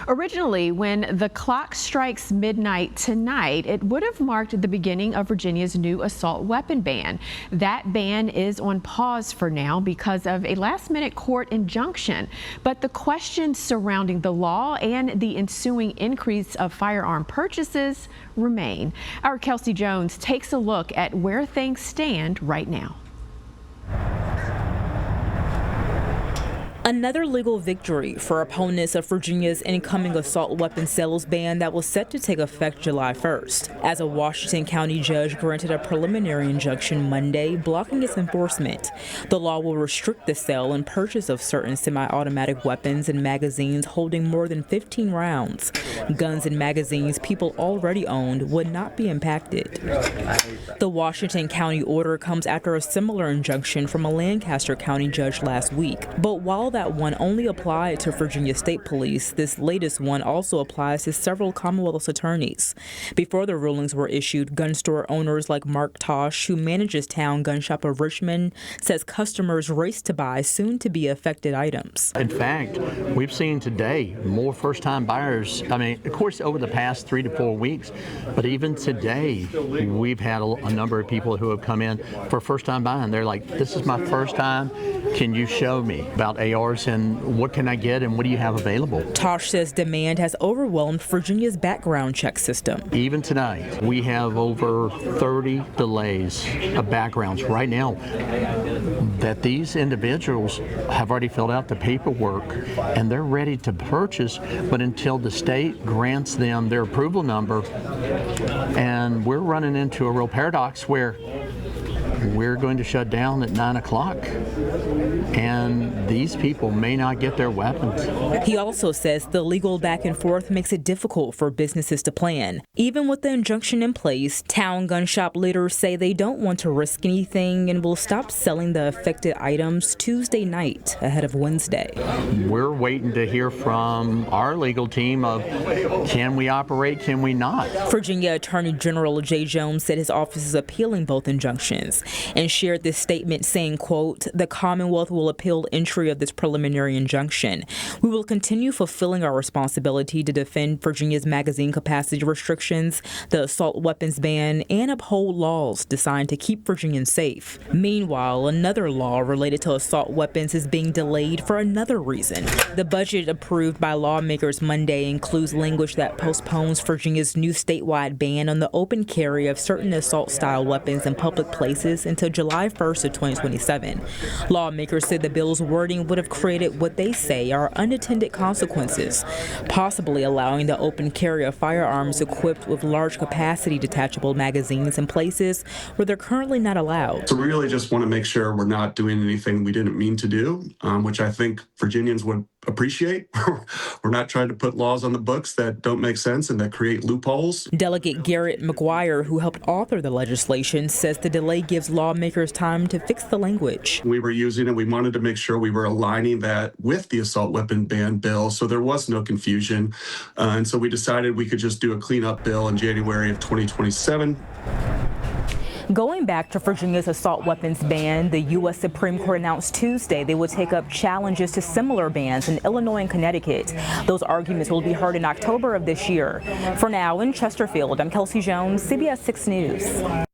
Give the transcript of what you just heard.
Originally, when the clock strikes midnight tonight, it would have marked the beginning of Virginia's new assault weapon ban. That ban is on pause for now because of a last-minute court injunction. But the questions surrounding the law and the ensuing increase of firearm purchases remain. Our Kelsey Jones takes a look at where things stand right now. Another legal victory for opponents of Virginia's incoming assault weapon sales ban that was set to take effect July 1st, as a Washington County judge granted a preliminary injunction Monday blocking its enforcement. The law will restrict the sale and purchase of certain semi-automatic weapons and magazines holding more than 15 rounds. Guns and magazines people already owned would not be impacted. The Washington County order comes after a similar injunction from a Lancaster County judge last week. But while that one only applied to Virginia State Police, this latest one also applies to several Commonwealth's attorneys. Before the rulings were issued, gun store owners like Mark Tosh, who manages Town Gun Shop of Richmond, says customers raced to buy soon-to-be affected items. In fact, we've seen today more first-time buyers. I mean, of course, over the past 3 to 4 weeks, but even today, we've had a number of people who have come in for first-time buying. They're like, this is my first time. Can you show me about ARs and what can I get and what do you have available? Tosh says demand has overwhelmed Virginia's background check system. Even tonight, we have over 30 delays of backgrounds right now that these individuals have already filled out the paperwork and they're ready to purchase, but until the state grants them their approval number, and we're running into a real paradox where we're going to shut down at 9 o'clock, and these people may not get their weapons. He also says the legal back and forth makes it difficult for businesses to plan. Even with the injunction in place, Town Gun Shop leaders say they don't want to risk anything and will stop selling the affected items Tuesday night ahead of Wednesday. We're waiting to hear from our legal team of can we operate, can we not? Virginia Attorney General Jay Jones said his office is appealing both injunctions and shared this statement saying, quote, "The Commonwealth will appeal entry of this preliminary injunction. We will continue fulfilling our responsibility to defend Virginia's magazine capacity restrictions, the assault weapons ban, and uphold laws designed to keep Virginians safe." Meanwhile, another law related to assault weapons is being delayed for another reason. The budget approved by lawmakers Monday includes language that postpones Virginia's new statewide ban on the open carry of certain assault-style weapons in public places until July 1st of 2027. Lawmakers said the bill's wording would have created what they say are unintended consequences, possibly allowing the open carry of firearms equipped with large capacity detachable magazines in places where they're currently not allowed. So we really just want to make sure we're not doing anything we didn't mean to do, which I think Virginians would appreciate. We're not trying to put laws on the books that don't make sense and that create loopholes. Delegate Garrett McGuire, who helped author the legislation, says the delay gives lawmakers time to fix the language. We were using it. We wanted to make sure we were aligning that with the assault weapon ban bill so there was no confusion. And so we decided we could just do a cleanup bill in January of 2027. Going back to Virginia's assault weapons ban, the U.S. Supreme Court announced Tuesday they would take up challenges to similar bans in Illinois and Connecticut. Those arguments will be heard in October of this year. For now, in Chesterfield, I'm Kelsey Jones, CBS 6 News.